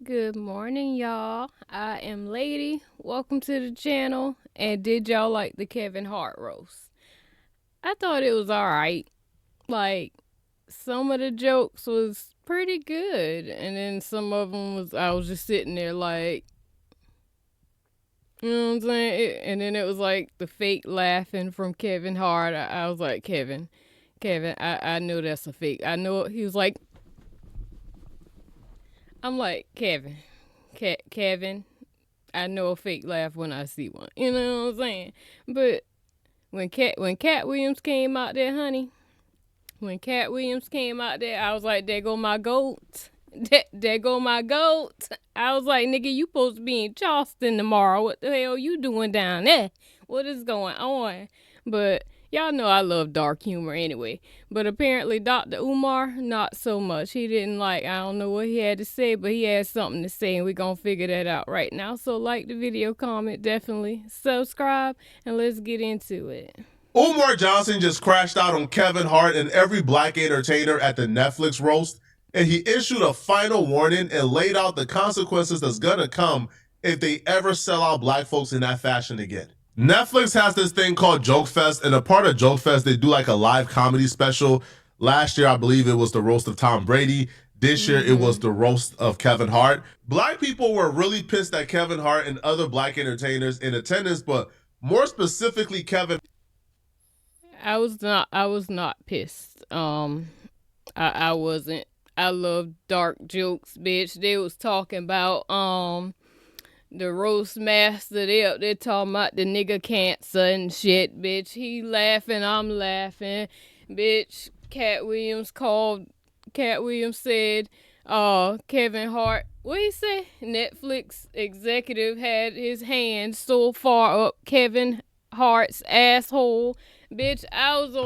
Good morning, y'all. I am Lady. Welcome to the channel. And did y'all like the Kevin Hart roast? I thought it was alright. Like, some of the jokes was pretty good. And then some of them I was just sitting there like, you know what I'm saying? And then it was like the fake laughing from Kevin Hart. I was like, Kevin, I know that's a fake. I know he was like, I'm like, Kevin, I know a fake laugh when I see one. You know what I'm saying? But when Cat Williams came out there, honey, when Cat Williams came out there, I was like, there go my goat. There go my goat. I was like, nigga, you supposed to be in Charleston tomorrow. What the hell you doing down there? What is going on? But y'all know I love dark humor anyway. But apparently Dr. Umar, not so much. He didn't I don't know what he had to say, but he had something to say, and we're going to figure that out right now. So like the video, comment, definitely subscribe, and let's get into it. Umar Johnson just crashed out on Kevin Hart and every black entertainer at the Netflix roast, and he issued a final warning and laid out the consequences that's gonna come if they ever sell out black folks in that fashion again. Netflix has this thing called Joke Fest, and a part of Joke Fest, they do like a live comedy special. Last year, I believe it was the roast of Tom Brady. This year, it was the roast of Kevin Hart. Black people were really pissed at Kevin Hart and other black entertainers in attendance, but more specifically, Kevin. I was not pissed. I wasn't. I love dark jokes, bitch. They was talking about the roast master. They up there talking about the nigga cancer and shit, bitch. He laughing, I'm laughing, bitch. Cat Williams said, Kevin Hart, what he say? Netflix executive had his hand so far up Kevin Hart's asshole. Bitch, I was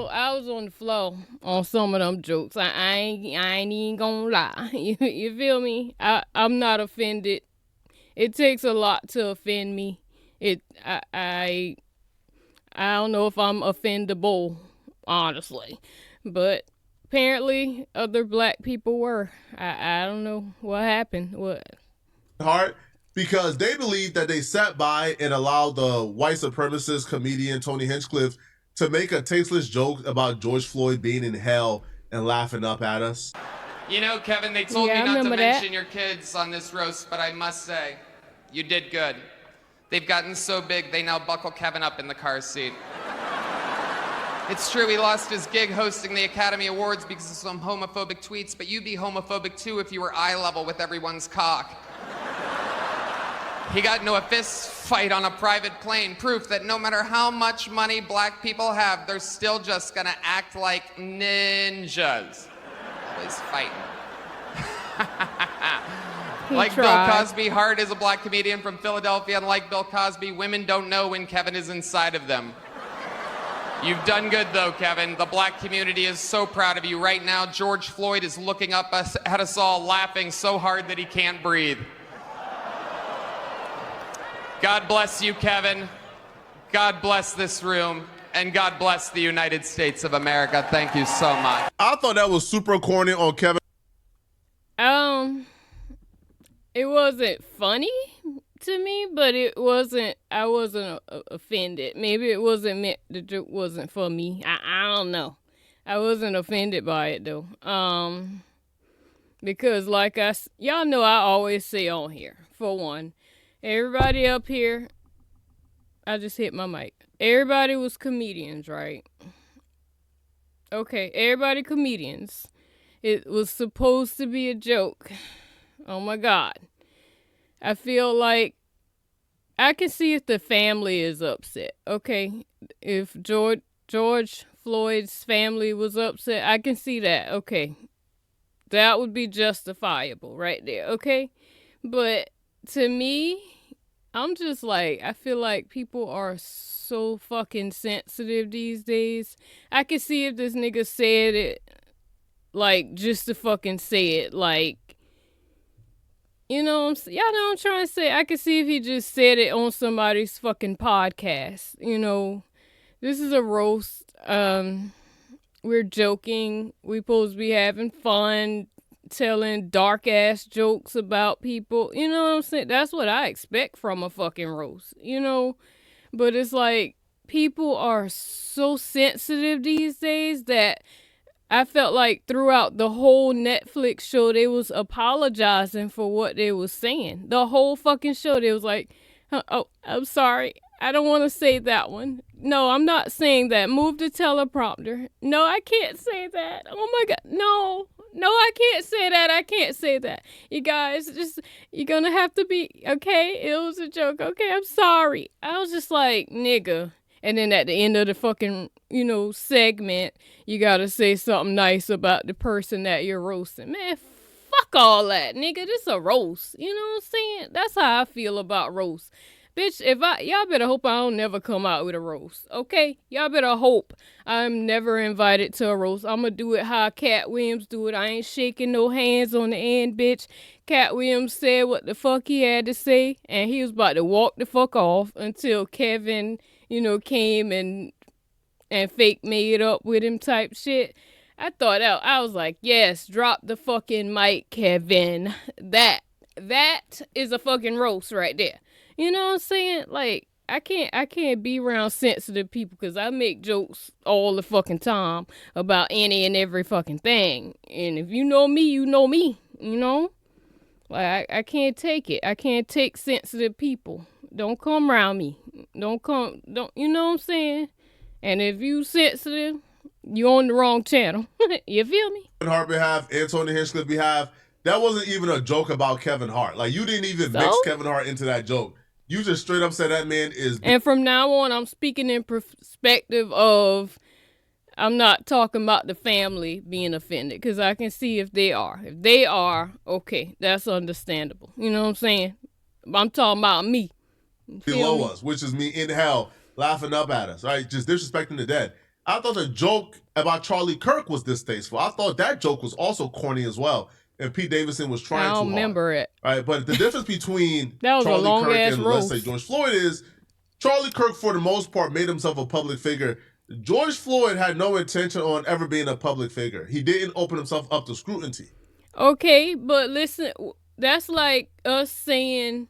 on the floor on some of them jokes. I ain't even gonna lie. You feel me? I'm not offended. It takes a lot to offend me. I don't know if I'm offendable, honestly. But apparently other black people were. I don't know what happened. What? Hart, because they believe that they sat by and allowed the white supremacist comedian Tony Hinchcliffe to make a tasteless joke about George Floyd being in hell and laughing up at us. You know, Kevin, they told me not to mention your kids on this roast, but I must say, you did good. They've gotten so big, they now buckle Kevin up in the car seat. It's true, he lost his gig hosting the Academy Awards because of some homophobic tweets, but you'd be homophobic too if you were eye level with everyone's cock. He got into a fist fight on a private plane, proof that no matter how much money black people have, they're still just gonna act like ninjas. Always fighting. Like Bill Cosby, Hart is a black comedian from Philadelphia, and like Bill Cosby, women don't know when Kevin is inside of them. You've done good though, Kevin. The black community is so proud of you. Right now, George Floyd is looking up at us all, laughing so hard that he can't breathe. God bless you, Kevin. God bless this room. And God bless the United States of America. Thank you so much. I thought that was super corny on Kevin. It wasn't funny to me, but I wasn't offended. Maybe it wasn't meant, the joke wasn't for me. I don't know. I wasn't offended by it though. Because y'all know I always say on here, for one, everybody up here, I just hit my mic. Everybody was comedians, right? Okay, everybody comedians. It was supposed to be a joke. Oh my God. I feel like I can see if the family is upset. Okay, if George Floyd's family was upset, I can see that. Okay, that would be justifiable right there. Okay, but to me, I'm just like, I feel like people are so fucking sensitive these days. I can see if this nigga said it, like, just to fucking say it, like, you know what y'all know what I'm trying to say? I can see if he just said it on somebody's fucking podcast. You know, this is a roast. We're joking. We supposed to be having fun, telling dark ass jokes about people. You know what I'm saying? That's what I expect from a fucking roast, you know? But it's like people are so sensitive these days that I felt like throughout the whole Netflix show, they was apologizing for what they was saying. The whole fucking show, they was like, oh, I'm sorry. I don't want to say that one. No, I'm not saying that. Move the teleprompter. No, I can't say that. Oh my God. No, I can't say that. I can't say that. You guys, you're going to have to be, okay? It was a joke. Okay, I'm sorry. I was just like, nigga. And then at the end of the fucking, segment, you gotta say something nice about the person that you're roasting. Man, fuck all that, nigga. This a roast. You know what I'm saying? That's how I feel about roast. Bitch, y'all better hope I don't never come out with a roast, okay? Y'all better hope I'm never invited to a roast. I'ma do it how Cat Williams do it. I ain't shaking no hands on the end, bitch. Cat Williams said what the fuck he had to say, and he was about to walk the fuck off until Kevin, came and fake made up with him type shit. I thought out. I was like, yes, drop the fucking mic, Kevin. That is a fucking roast right there. You know what I'm saying? Like, I can't be around sensitive people because I make jokes all the fucking time about any and every fucking thing. And if you know me, you know me, Like, I can't take it. I can't take sensitive people. Don't come around me. You know what I'm saying? And if you sensitive, you on the wrong channel. You feel me? Kevin Hart behalf, and Tony Hinchcliffe behalf, that wasn't even a joke about Kevin Hart. Like, you didn't even mix Kevin Hart into that joke. You just straight up said that man is... And from now on, I'm speaking in perspective of... I'm not talking about the family being offended, because I can see if they are. If they are, okay, that's understandable. You know what I'm saying? I'm talking about me. Below us, which is me in hell, laughing up at us, right? Just disrespecting the dead. I thought the joke about Charlie Kirk was distasteful. I thought that joke was also corny as well. And Pete Davidson was trying too hard. I don't remember it. Right? But the difference between Charlie Kirk and, let's say, George Floyd is Charlie Kirk, for the most part, made himself a public figure. George Floyd had no intention on ever being a public figure. He didn't open himself up to scrutiny. Okay, but listen, that's like us saying,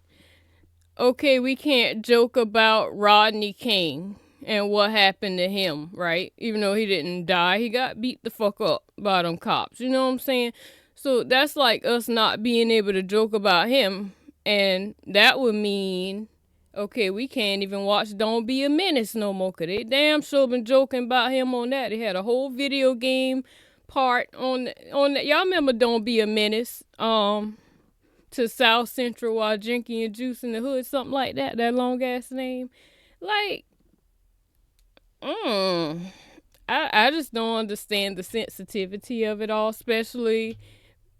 okay, we can't joke about Rodney King and what happened to him, right? Even though he didn't die, he got beat the fuck up by them cops. You know what I'm saying? So that's like us not being able to joke about him. And that would mean, okay, we can't even watch Don't Be a Menace no more, because they damn sure been joking about him on that. They had a whole video game part on that. Y'all remember Don't Be a Menace? To South Central while drinking your juice in the hood, something like that. That long ass name. Like, I just don't understand the sensitivity of it all, especially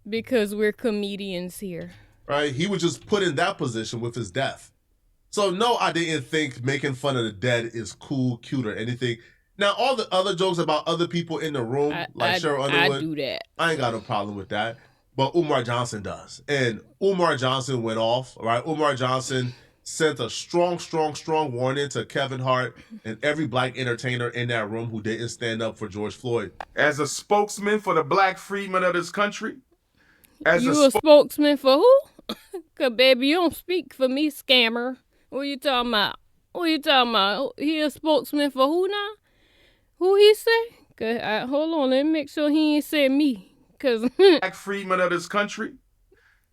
because we're comedians here. Right? He was just put in that position with his death. So no, I didn't think making fun of the dead is cool, cute, or anything. Now, all the other jokes about other people in the room, like Cheryl Underwood, I do that. I ain't got no problem with that. But Umar Johnson does. And Umar Johnson went off, right? Umar Johnson sent a strong warning to Kevin Hart and every black entertainer in that room who didn't stand up for George Floyd. As a spokesman for the black freedmen of this country. You a spokesman for who? Cause baby, you don't speak for me, scammer. What you talking about? He a spokesman for who now? Who he say? Cause hold on, let me make sure he ain't said me. Cause black freedmen of this country.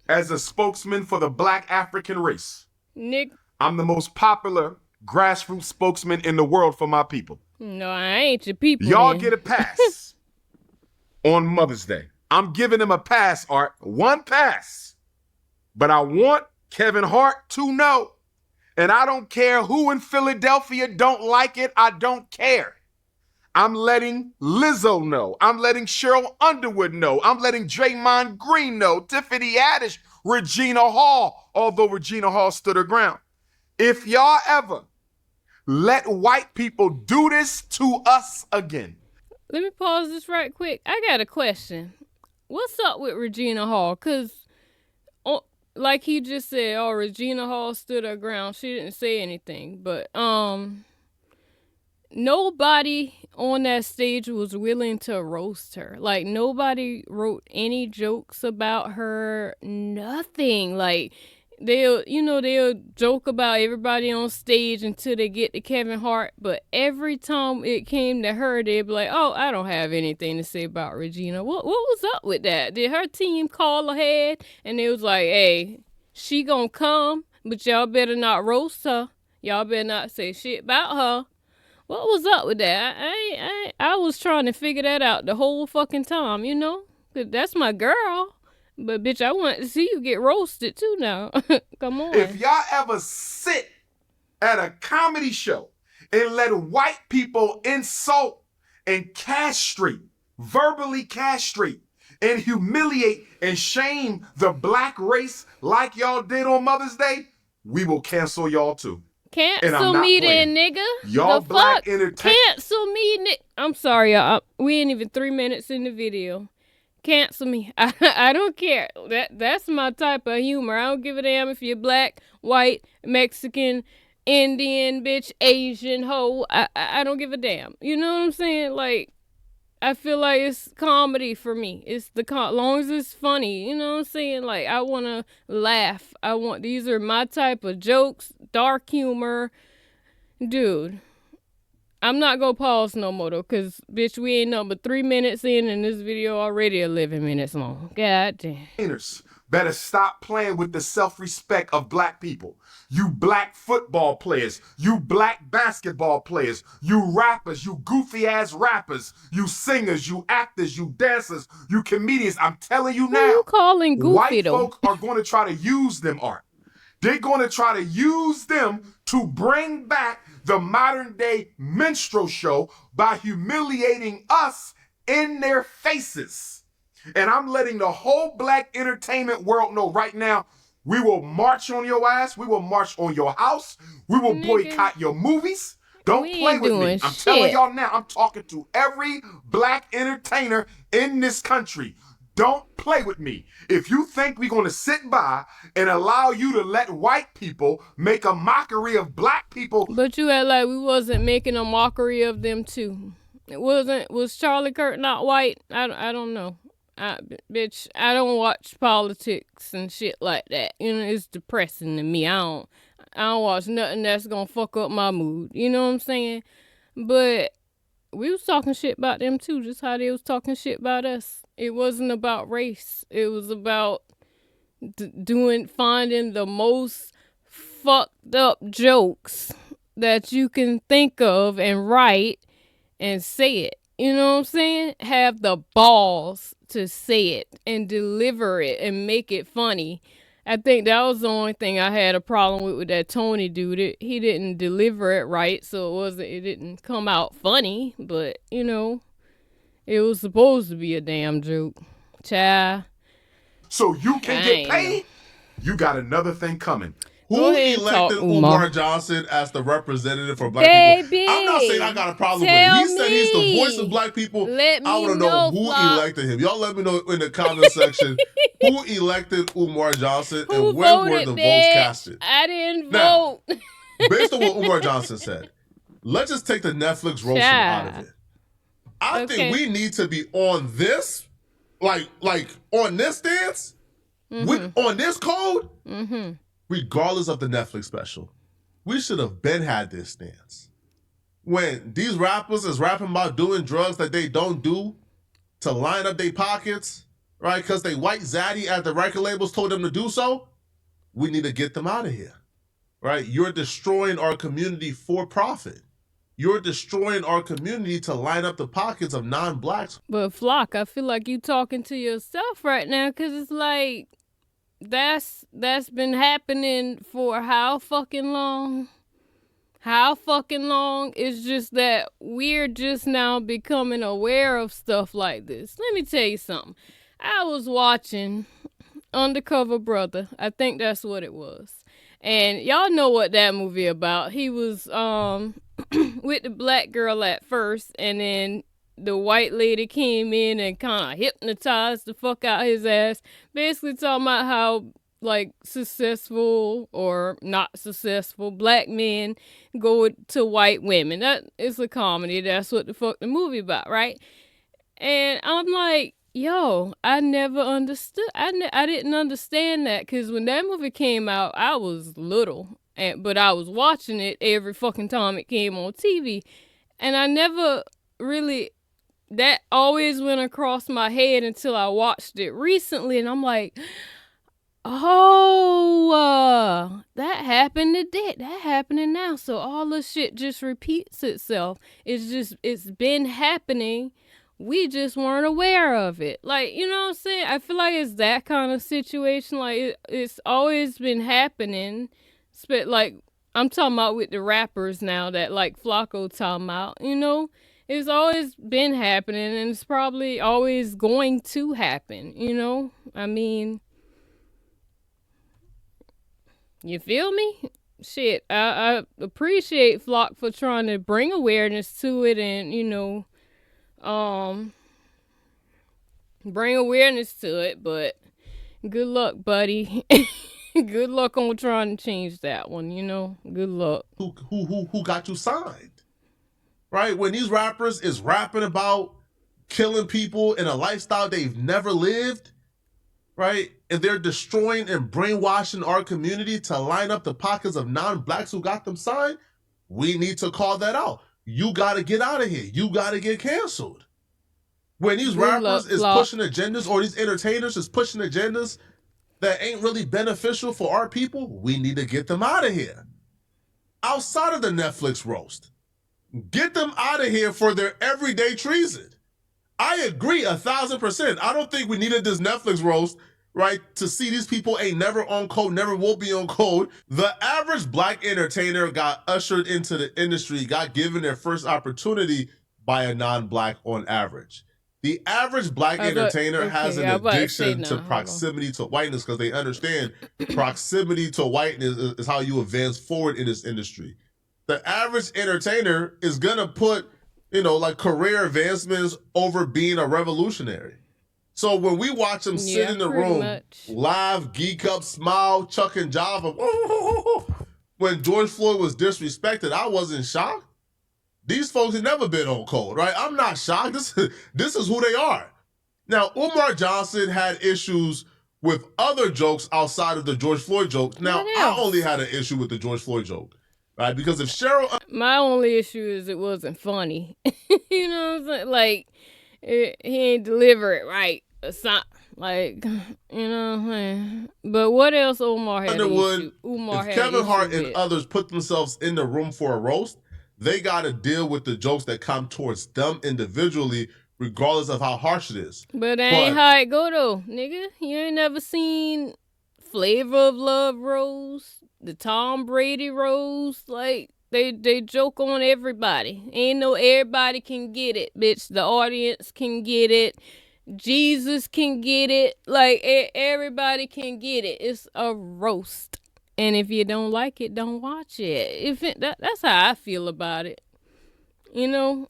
As a spokesman for the black African race. Nick, I'm the most popular grassroots spokesman in the world for my people. No, I ain't your people. Y'all get a pass on Mother's Day. I'm giving him a pass, Art. One pass. But I want Kevin Hart to know, and I don't care who in Philadelphia don't like it, I don't care. I'm letting Lizzo know. I'm letting Cheryl Underwood know. I'm letting Draymond Green know. Tiffany Haddish, Regina Hall, although Regina Hall stood her ground. If y'all ever let white people do this to us again. Let me pause this right quick. I got a question. What's up with Regina Hall? Because, like he just said, Regina Hall stood her ground. She didn't say anything. But, nobody on that stage was willing to roast her. Like, nobody wrote any jokes about her, nothing. Like, they'll joke about everybody on stage until they get to Kevin Hart, but every time it came to her, they'd be like, oh, I don't have anything to say about Regina. What was up with that? Did her team call ahead and it was like, hey, she gonna come, but y'all better not roast her. Y'all better not say shit about her. What was up with that? I was trying to figure that out the whole fucking time, 'Cause that's my girl. But, bitch, I want to see you get roasted, too, now. Come on. If y'all ever sit at a comedy show and let white people insult and castrate, verbally castrate, and humiliate and shame the black race like y'all did on Mother's Day, we will cancel y'all, too. Cancel me then, nigga. Y'all black entertainment. Cancel me, nigga. I'm sorry, y'all. We ain't even 3 minutes in the video. Cancel me. I don't care. That's my type of humor. I don't give a damn if you're black, white, Mexican, Indian, bitch, Asian, hoe. I don't give a damn. You know what I'm saying? Like, I feel like it's comedy for me. It's long as it's funny. You know what I'm saying? Like, I want to laugh. These are my type of jokes, dark humor. Dude. I'm not gonna pause no more though, cause bitch, we ain't nothing but 3 minutes in, and this video already 11 minutes long. God damn. Better stop playing with the self-respect of black people. You black football players, you black basketball players, you rappers, you goofy ass rappers, you singers, you actors, you dancers, you comedians. I'm telling you now. Who you calling goofy white though? Folk are going to try to use them, Art. They're going to try to use them to bring back the modern day minstrel show by humiliating us in their faces. And I'm letting the whole black entertainment world know right now, we will march on your ass. We will march on your house. We will boycott your movies. Don't play with me. I'm telling y'all now, I'm talking to every black entertainer in this country. Don't play with me. If you think we're going to sit by and allow you to let white people make a mockery of black people. But you act like we wasn't making a mockery of them too. Was Charlie Kirk not white? I don't know. Bitch, I don't watch politics and shit like that. It's depressing to me. I don't watch nothing that's gonna fuck up my mood. You know what I'm saying? But we was talking shit about them too, just how they was talking shit about us. It wasn't about race. It was about finding the most fucked up jokes that you can think of and write and say it. You know what I'm saying? Have the balls to say it and deliver it and make it funny. I think that was the only thing I had a problem with that Tony dude. He didn't deliver it right, so it didn't come out funny, but it was supposed to be a damn joke. Child. So you can get paid? You got another thing coming. Who elected Umar Johnson as the representative for black people? I'm not saying I got a problem with it. He said he's the voice of black people. I want to know who elected him. Y'all let me know in the comment section who elected Umar Johnson and where were the votes casted. I didn't vote. Based on what Umar Johnson said, let's just take the Netflix roasting out of it. I think we need to be on this, like on this stance, on this code. Mm-hmm. Regardless of the Netflix special, we should have been had this stance. When these rappers is rapping about doing drugs that they don't do to line up their pockets, right? Because they white zaddy at the record labels told them to do so, we need to get them out of here, right? You're destroying our community for profit. You're destroying our community to line up the pockets of non-blacks. But Flock, I feel like you talking to yourself right now, because it's like, that's been happening for how fucking long? How fucking long? It's just that we're just now becoming aware of stuff like this. Let me tell you something. I was watching Undercover Brother. I think that's what it was. And y'all know what that movie about. He was with the black girl at first, and then the white lady came in and kind of hypnotized the fuck out his ass. Basically talking about how like successful or not successful black men go to white women. That is a comedy. That's what the fuck the movie about, right? And I'm like, yo, I never understood. I didn't understand that because when that movie came out, I was little, but I was watching it every fucking time it came on TV, and I never really. That always went across my head until I watched it recently, and I'm like, oh, that happened today. That happening now. So all the shit just repeats itself. It's been happening. We just weren't aware of it. Like, you know what I'm saying? I feel like it's that kind of situation. Like, it's always been happening. Like, I'm talking about with the rappers now that, like, Flacco talking about, you know? It's always been happening, and it's probably always going to happen, you know? I mean, you feel me? Shit, I appreciate Flock for trying to bring awareness to it and, you know, bring awareness to it, but good luck, buddy. Good luck on trying to change that one, you know? Good luck. Who got you signed? Right? When these rappers is rapping about killing people in a lifestyle they've never lived, right? And they're destroying and brainwashing our community to line up the pockets of non-blacks who got them signed, we need to call that out. You got to get out of here. You got to get canceled. When these rappers is pushing agendas, or these entertainers is pushing agendas that ain't really beneficial for our people, we need to get them out of here. Outside of the Netflix roast, get them out of here for their everyday treason. I agree 1,000%. I don't think we needed this Netflix roast, right, to see these people ain't never on code, never will be on code. The average black entertainer got ushered into the industry, got given their first opportunity by a non-black on average. The average black entertainer has an addiction to proximity to whiteness because they understand proximity to whiteness is how you advance forward in this industry. The average entertainer is going to put, you know, like career advancements over being a revolutionary. So when we watch them sit in the room, laugh, geek up, smile, chuck and jive, when George Floyd was disrespected, I wasn't shocked. These folks have never been on code, right? I'm not shocked. This is who they are. Now, Umar Johnson had issues with other jokes outside of the George Floyd jokes. Now, I only had an issue with the George Floyd joke, right? Because if Cheryl... My only issue is it wasn't funny. You know what I'm saying? Like, he ain't deliver it right. It's not, like, you know what I'm saying? But what else Umar had an issue? If Kevin Hart and others put themselves in the room for a roast, they got to deal with the jokes that come towards them individually, regardless of how harsh it is. But that ain't how it go, though, nigga. You ain't never seen Flavor of Love roast, the Tom Brady roast. Like, they joke on everybody. Ain't no everybody can get it, bitch. The audience can get it. Jesus can get it. Like, everybody can get it. It's a roast. And if you don't like it, don't watch it. That's how I feel about it. You know,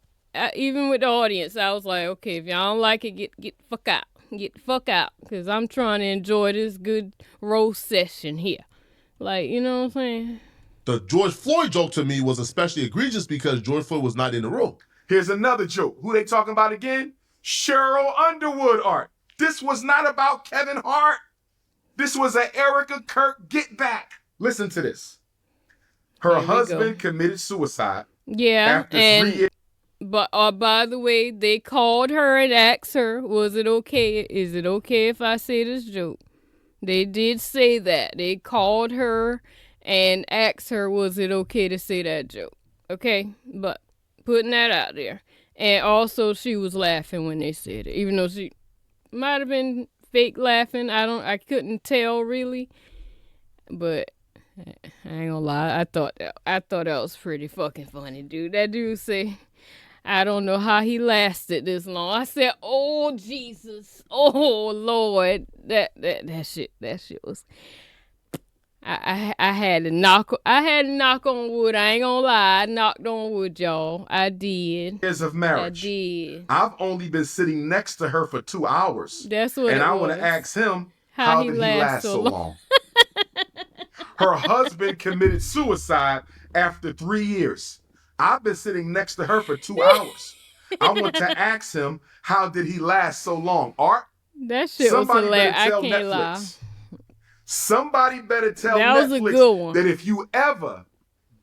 even with the audience, I was like, okay, if y'all don't like it, get the fuck out. Get the fuck out. Because I'm trying to enjoy this good roast session here. Like, you know what I'm saying? The George Floyd joke to me was especially egregious because George Floyd was not in the room. Here's another joke. Who they talking about again? Cheryl Underwood art. This was not about Kevin Hart. This was an Erica Kirk get back. Listen to this. Her husband committed suicide. Yeah, but by the way, they called her and asked her, was it okay? Is it okay if I say this joke? They did say that. They called her and asked her, was it okay to say that joke? Okay, but putting that out there. And also, she was laughing when they said it, even though she might have been fake laughing. I couldn't tell really, but I ain't gonna lie. I thought that was pretty fucking funny, dude. That dude say, I don't know how he lasted this long. I said, oh Jesus, oh Lord, that shit was. I had to knock on wood. I ain't gonna lie. I knocked on wood, y'all. I did. Years of marriage. I did. I've only been sitting next to her for 2 hours. That's what. And I want to ask him, how did he last so long? Her husband committed suicide after 3 years. I've been sitting next to her for 2 hours. I want to ask him, how did he last so long? Art? That shit was hilarious. I can't Netflix. lie. Somebody better tell that was a good one. that if you ever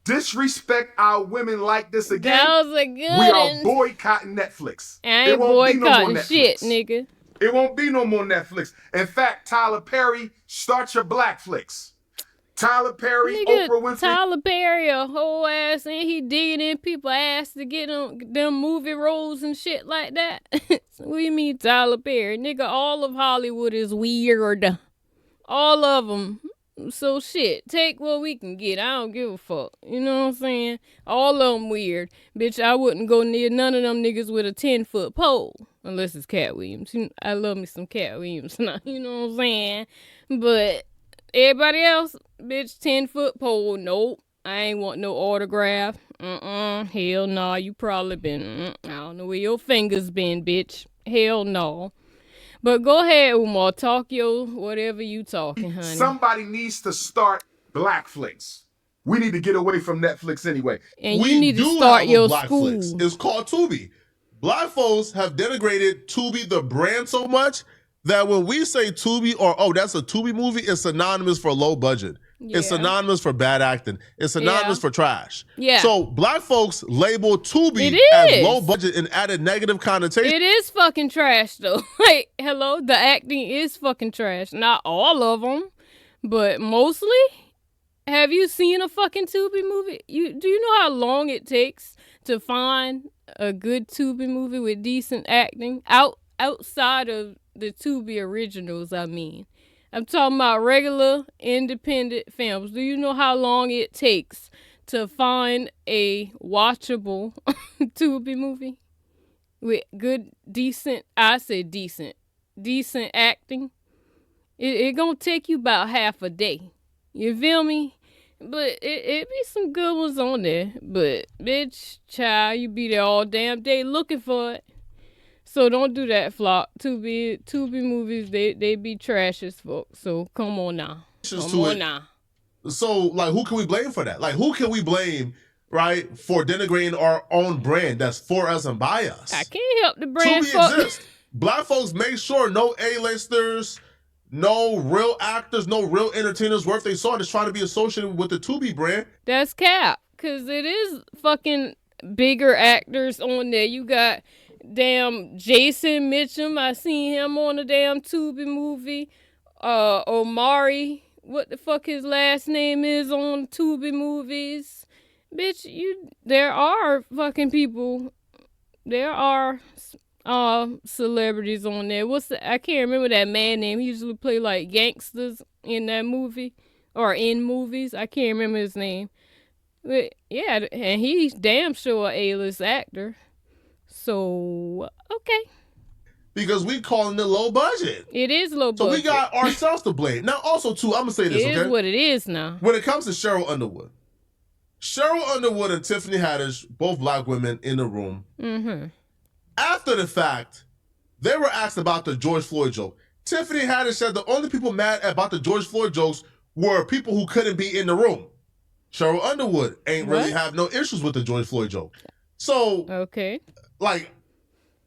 disrespect our women like this again, that was a good we are boycotting Netflix. I ain't boycotting shit, nigga. It won't be no more Netflix. In fact, Tyler Perry, start your black flicks. Tyler Perry, nigga, Oprah Winfrey. Tyler Perry a whole ass and he digging in people's ass to get them movie roles and shit like that. What do you mean Tyler Perry? Nigga, all of Hollywood is weird. All of them. So shit, take what we can get. I don't give a fuck. You know what I'm saying? All of them weird. Bitch, I wouldn't go near none of them niggas with a 10-foot pole. Unless it's Cat Williams. I love me some Cat Williams. You know what I'm saying? But everybody else, bitch, 10-foot pole. Nope. I ain't want no autograph. Hell no. You probably been, I don't know where your fingers been, bitch. Hell no. But go ahead, Umar. Talk your whatever you talking, honey. Somebody needs to start black flicks. We need to get away from Netflix anyway. And you need to start your school. Flicks. It's called Tubi. Black folks have denigrated Tubi, the brand, so much that when we say Tubi or, oh, that's a Tubi movie, it's synonymous for low budget. Yeah. It's synonymous for bad acting. It's synonymous for trash. Yeah. So black folks label Tubi as low budget and added negative connotation. It is fucking trash, though. Like, hello, the acting is fucking trash. Not all of them, but mostly. Have you seen a fucking Tubi movie? Do you know how long it takes to find a good Tubi movie with decent acting outside of the Tubi originals? I mean, I'm talking about regular independent films. Do you know how long it takes to find a watchable Tubi movie with good, decent? I say decent acting. It gonna take you about half a day. You feel me? But it be some good ones on there. But, bitch, child, you be there all damn day looking for it. So don't do that, Flock. Tubi movies, they be trash as fuck. So come on now. So, like, who can we blame for that? Like, who can we blame, right, for denigrating our own brand that's for us and by us? I can't help the brand. Tubi exists. Black folks make sure no A-listers, no real actors, no real entertainers worth their salt is trying to be associated with the Tubi brand. That's cap, because it is fucking bigger actors on there. You got damn Jason Mitchum. I seen him on a damn Tubi movie. Omari, what the fuck his last name is on Tubi movies. Bitch, there are fucking people. There are celebrities on there. I can't remember that man name. He usually play like gangsters in that movie or in movies. I can't remember his name. But yeah, and he's damn sure a A-list actor. So, okay. Because we calling it low budget. It is low budget. So we got ourselves to blame. Now, also, too, I'm going to say this, okay? It is what it is now. When it comes to Cheryl Underwood and Tiffany Haddish, both black women in the room, after the fact, they were asked about the George Floyd joke. Tiffany Haddish said the only people mad about the George Floyd jokes were people who couldn't be in the room. Cheryl Underwood ain't really have no issues with the George Floyd joke. So, okay, like,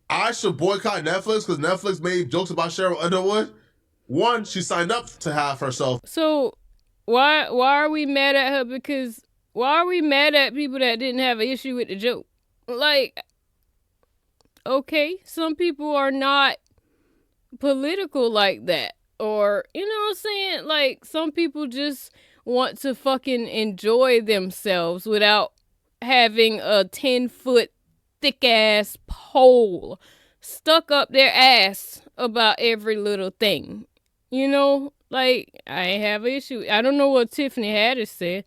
I should boycott Netflix because Netflix made jokes about Cheryl Underwood. One, she signed up to have herself. So, why are we mad at her? Because why are we mad at people that didn't have an issue with the joke? Like, okay, some people are not political like that. Or, you know what I'm saying? Like, some people just want to fucking enjoy themselves without having a 10-foot thick-ass pole stuck up their ass about every little thing. You know? Like, I ain't have an issue. I don't know what Tiffany Haddish said,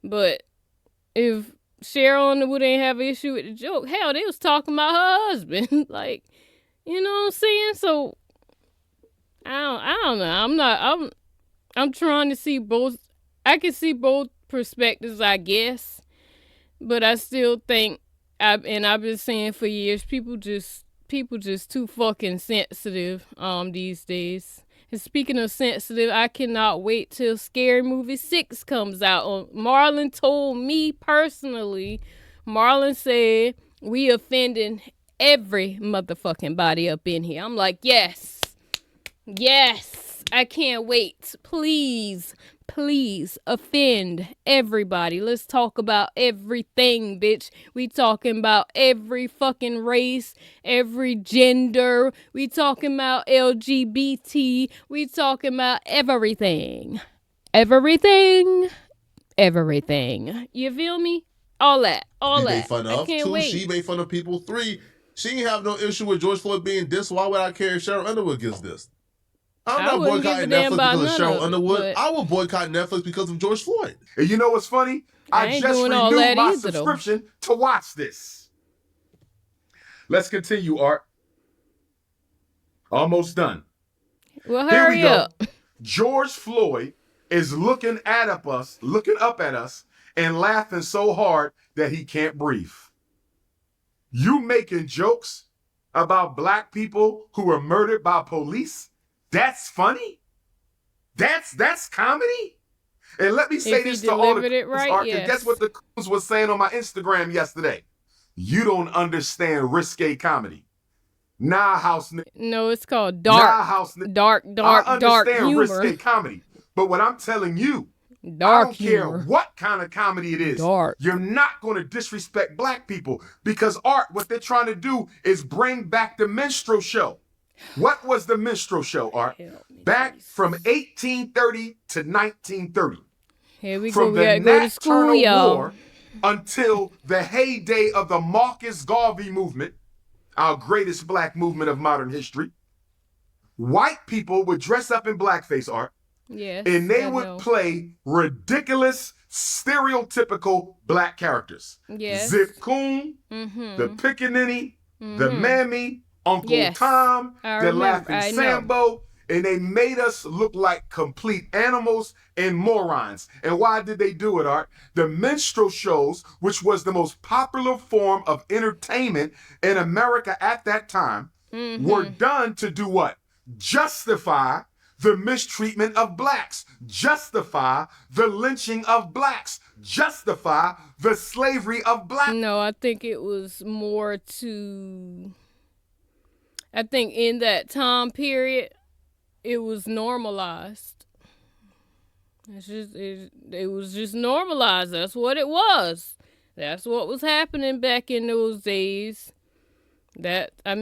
but if Cheryl Underwood ain't have an issue with the joke, hell, they was talking about her husband. Like, you know what I'm saying? So, I don't know. I'm trying to see both. I can see both perspectives, I guess. But I still think, I've been saying for years, people just too fucking sensitive these days. And speaking of sensitive, I cannot wait till Scary Movie 6 comes out. Marlon told me personally, Marlon said, we offending every motherfucking body up in here. I'm like, yes. Yes. I can't wait. Please offend everybody. Let's talk about everything, bitch. We talking about every fucking race, every gender. We talking about LGBT. We talking about everything. Everything. You feel me? All that. Be made fun of. I can't 2, wait. she made fun of people. 3, she ain't have no issue with George Floyd being dissed. Why would I care if Cheryl Underwood gets dissed? I'm not boycotting Netflix because of Cheryl Underwood. I will boycott Netflix because of George Floyd. And you know what's funny? I just renewed my subscription to watch this. Let's continue, Art. Almost done. Well, hurry up. George Floyd is looking up at us and laughing so hard that he can't breathe. You making jokes about black people who were murdered by police? That's funny? That's comedy? And let me say this to all the coons, Art, yes. Guess what the coons was saying on my Instagram yesterday? You don't understand risque comedy. Nah, house nigga. No, it's called dark. Nah, house nigga. Dark I understand risque comedy. But what I'm telling you, I don't care what kind of comedy it is. You're not going to disrespect black people because, Art, what they're trying to do is bring back the minstrel show. What was the minstrel show, Art? Back from 1830 to 1930. Here we go. We gotta go to school, y'all. War until the heyday of the Marcus Garvey movement, our greatest black movement of modern history. White people would dress up in blackface, Art. Yes, and they would play ridiculous, stereotypical black characters. Yes. Zip Coon, the Pickaninny, the Mammy, Uncle Tom, the Laughing Sambo, and they made us look like complete animals and morons. And why did they do it, Art? The minstrel shows, which was the most popular form of entertainment in America at that time, were done to do what? Justify the mistreatment of blacks, justify the lynching of blacks, justify the slavery of blacks. No, I think it was more to... I think in that time period, it was normalized. It was just normalized. That's what it was. That's what was happening back in those days. Maybe to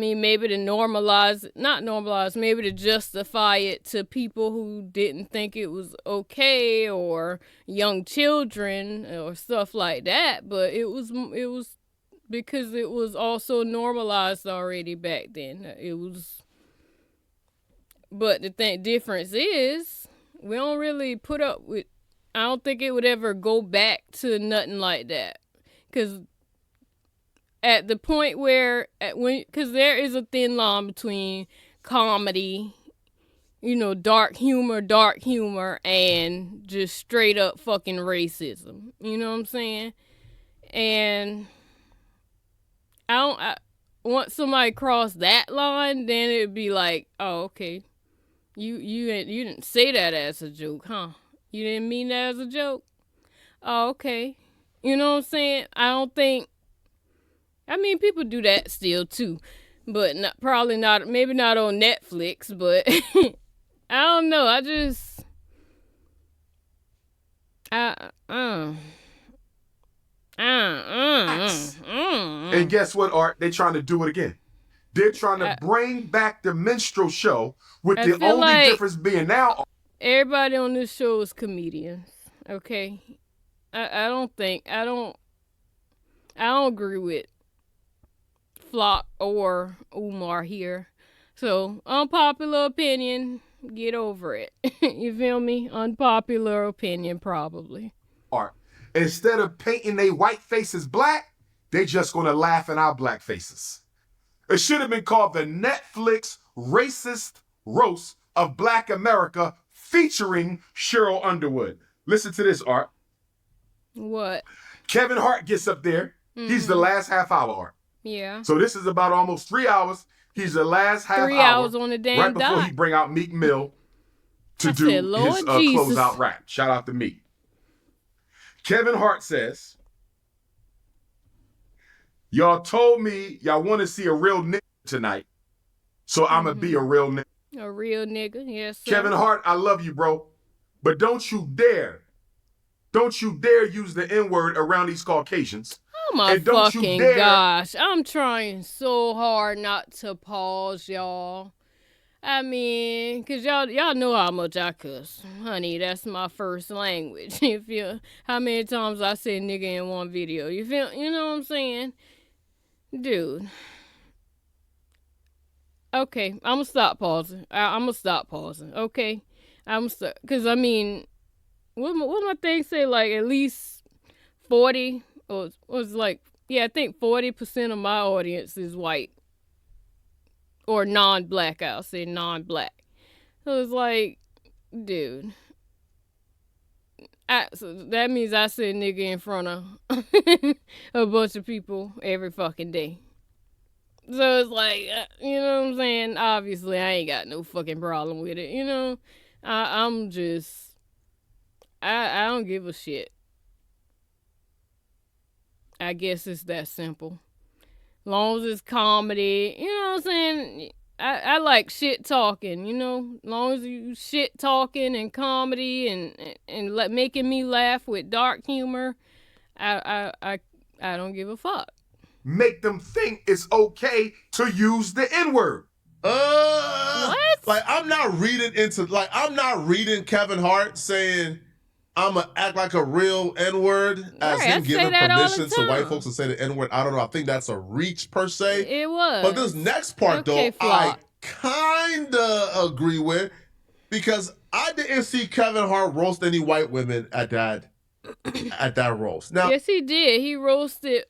maybe to justify it to people who didn't think it was okay or young children or stuff like that. But it was because it was also normalized already back then. But the difference is we don't really put up with, I don't think it would ever go back to nothing like that. Because at the point because there is a thin line between comedy, dark humor, and just straight up fucking racism. You know what I'm saying? And once somebody cross that line, then it'd be like, oh, okay, you didn't say that as a joke, huh? You didn't mean that as a joke? Oh, okay. You know what I'm saying? People do that still too, but maybe not on Netflix, but I don't know. And guess what, Art? They're trying to do it again. They're trying to bring back the minstrel show with the only difference being now. Everybody on this show is comedians, okay? I don't agree with Flock or Umar here. So, unpopular opinion, get over it. You feel me? Unpopular opinion, probably. Art. Instead of painting their white faces black, they just gonna laugh at our black faces. It should have been called the Netflix Racist Roast of Black America featuring Cheryl Underwood. Listen to this, Art. What? Kevin Hart gets up there. He's the last half hour, Art. Yeah. So this is about almost 3 hours. He's the last half hour. 3 hours on the damn right before he bring out Meek Mill to do his closeout rap. Shout out to me. Kevin Hart says, y'all told me y'all want to see a real nigga tonight, so I'm going to be a real nigga. A real nigga, yes, sir. Kevin Hart, I love you, bro. But don't you dare use the N-word around these Caucasians. Oh my fucking gosh. I'm trying so hard not to pause, y'all. I mean, cause y'all know how much I cuss. Honey, that's my first language. How many times I said nigga in one video. You know what I'm saying? Dude. Okay, I'm gonna stop pausing. I'm gonna stop pausing, okay? Cause I mean, what my thing say, like at least 40, or was like, yeah, I think 40% of my audience is white. Or non-black, I'll say non-black. So it's like, dude. So that means I say nigga in front of a bunch of people every fucking day. So it's like, you know what I'm saying? Obviously, I ain't got no fucking problem with it, you know? I'm just, I don't give a shit. I guess it's that simple. Long as it's comedy, you know what I'm saying? I like shit talking, you know? Long as you shit talking and comedy and making me laugh with dark humor, I don't give a fuck. Make them think it's okay to use the N-word. What? Like, I'm not reading Kevin Hart saying, I'm going to act like a real N-word as him giving permission to white folks to say the N-word. I don't know. I think that's a reach per se. It was. But this next part, though, I kind of agree with, because I didn't see Kevin Hart roast any white women at that roast. Now, yes, he did. He roasted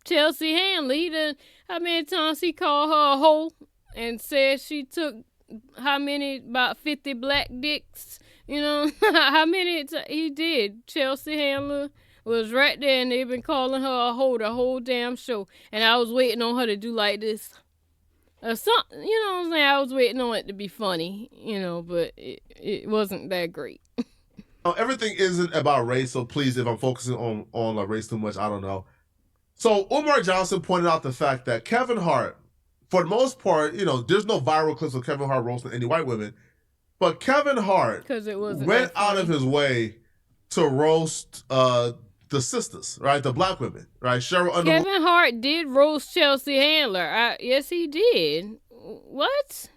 Chelsea Handler. How many times he called her a hoe and said she took about 50 black dicks? You know, how many he did. Chelsea Handler was right there, and they've been calling her a hoe the whole damn show. And I was waiting on her to do like this or something. You know what I'm saying? I was waiting on it to be funny, you know, but it wasn't that great. Everything isn't about race, so please, if I'm focusing on race too much, I don't know. So Umar Johnson pointed out the fact that Kevin Hart, for the most part, you know, there's no viral clips of Kevin Hart roasting any white women. But Kevin Hart went out of his way to roast the sisters, right? The black women, right? Cheryl Underwood. Kevin Hart did roast Chelsea Handler. Yes, he did. What?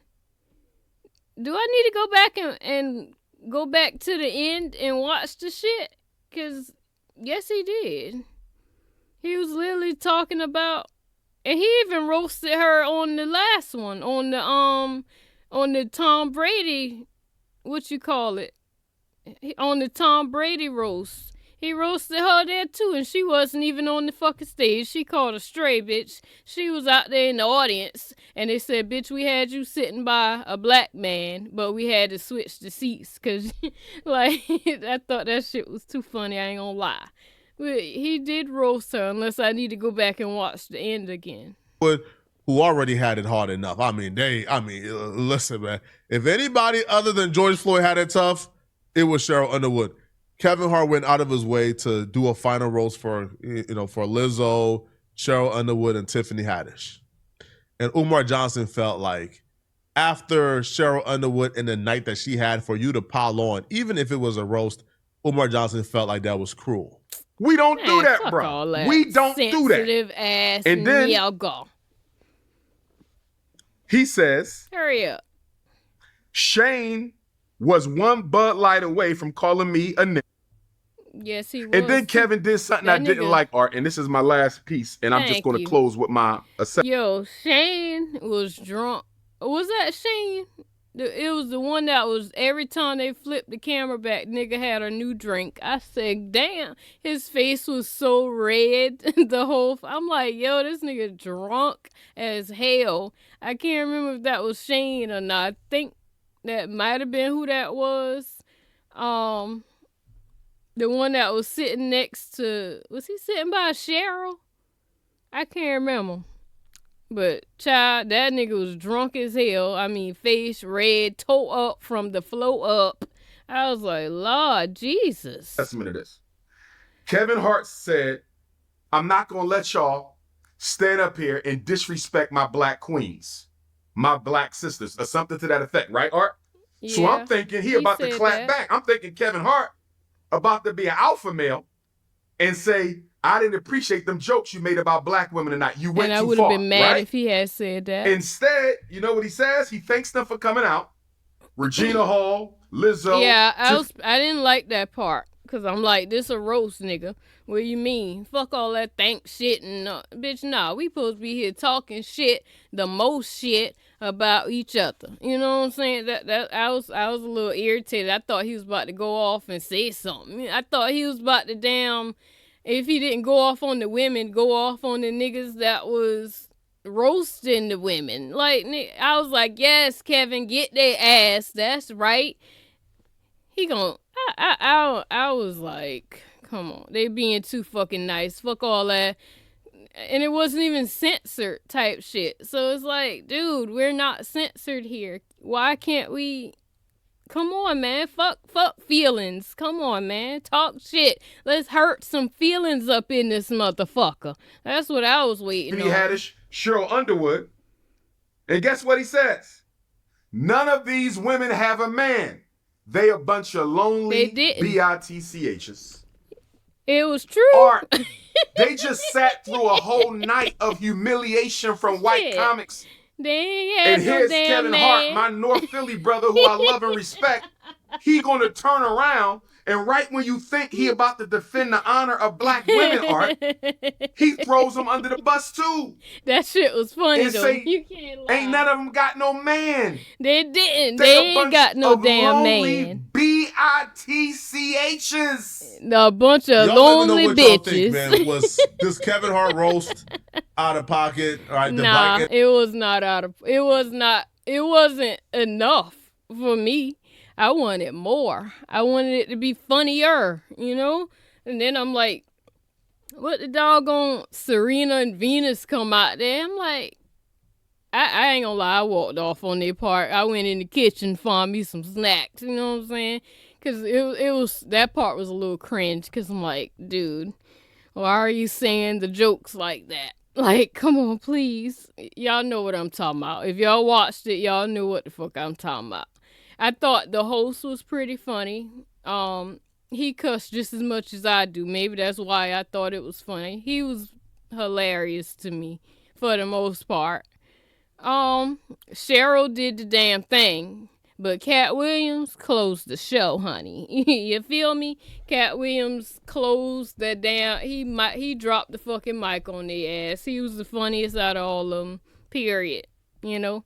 Do I need to go back and go back to the end and watch the shit? Because, yes, he did. He was literally talking about, and he even roasted her on the last one, on the Tom Brady, what you call it, on the Tom Brady roast. He roasted her there too, and she wasn't even on the fucking stage. She called a stray bitch. She was out there in the audience, and they said, bitch, we had you sitting by a black man, but we had to switch the seats, because, like, I thought that shit was too funny, I ain't gonna lie. He did roast her, unless I need to go back and watch the end again. Who already had it hard enough. Listen, man. If anybody other than George Floyd had it tough, it was Cheryl Underwood. Kevin Hart went out of his way to do a final roast for Lizzo, Cheryl Underwood, and Tiffany Haddish. And Umar Johnson felt like after Cheryl Underwood and the night that she had, for you to pile on, even if it was a roast, Umar Johnson felt like that was cruel. We don't do that, bro. We don't do that. Sensitive ass and then nigga. He says, hurry up. Shane was one Bud Light away from calling me a nigga. Yes, he was. And then Kevin did something I didn't like, Art, and this is my last piece, and I'm just going to close with my assessment. Yo, Shane was drunk. Was that Shane? It was the one that was, every time they flipped the camera back, nigga had a new drink. I said, damn, his face was so red. I'm like, yo, this nigga drunk as hell. I can't remember if that was Shane or not. I think that might have been who that was. The one that was sitting next to, was he sitting by Cheryl? I can't remember. But child, that nigga was drunk as hell. I mean, face red, toe up from the flow up. I was like, Lord Jesus. Estimate of this. Kevin Hart said, I'm not going to let y'all stand up here and disrespect my black queens, my black sisters, or something to that effect, right, Art? Yeah, so I'm thinking he about to clap back. I'm thinking Kevin Hart about to be an alpha male and say, I didn't appreciate them jokes you made about black women tonight. You went too far. And I would have been mad if he had said that. Instead, you know what he says? He thanks them for coming out. Regina Hall, Lizzo. Yeah, I didn't like that part. Because I'm like, this a roast, nigga. What do you mean? Fuck all that thank shit and bitch, nah. We supposed to be here talking shit, the most shit about each other. You know what I'm saying? That I was a little irritated. I thought he was about to go off and say something. I thought he was about to damn, if he didn't go off on the women, go off on the niggas that was roasting the women. Like, I was like, yes, Kevin, get their ass. That's right. He gon' I was like, come on, they being too fucking nice. Fuck all that. And it wasn't even censored type shit. So it's like, dude, we're not censored here. Why can't we? Come on, man. Fuck feelings. Come on, man. Talk shit. Let's hurt some feelings up in this motherfucker. That's what I was waiting on. He had Cheryl Underwood. And guess what he says? None of these women have a man. They a bunch of lonely bitchs. It was true. Or they just sat through a whole night of humiliation from white comics. And here's Kevin Hart, my North Philly brother who I love and respect. He gonna turn around and right when you think he about to defend the honor of black women, Art, he throws them under the bus too. That shit was funny though. Say, you can't lie. Ain't none of them got no man. They didn't. They ain't got no damn man. bitchs. A bunch of lonely bitches. Y'all think, man. Was this Kevin Hart roast out of pocket? Right, nah, it was not out of. It wasn't enough for me. I wanted more. I wanted it to be funnier, you know? And then I'm like, what the doggone Serena and Venus come out there? I'm like, I ain't gonna lie, I walked off on their part. I went in the kitchen, found me some snacks, you know what I'm saying? Because it was, that part was a little cringe, because I'm like, dude, why are you saying the jokes like that? Like, come on, please. Y'all know what I'm talking about. If y'all watched it, y'all knew what the fuck I'm talking about. I thought the host was pretty funny. He cussed just as much as I do. Maybe that's why I thought it was funny. He was hilarious to me for the most part. Cheryl did the damn thing, but Cat Williams closed the show, honey. You feel me? Cat Williams closed that damn. He dropped the fucking mic on their ass. He was the funniest out of all of them. Period. You know.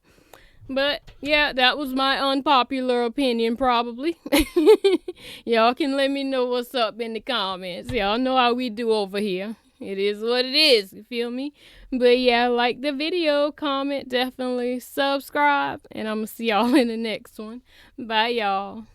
But, yeah, that was my unpopular opinion, probably. Y'all can let me know what's up in the comments. Y'all know how we do over here. It is what it is, you feel me? But, yeah, like the video, comment, definitely subscribe. And I'm going to see y'all in the next one. Bye, y'all.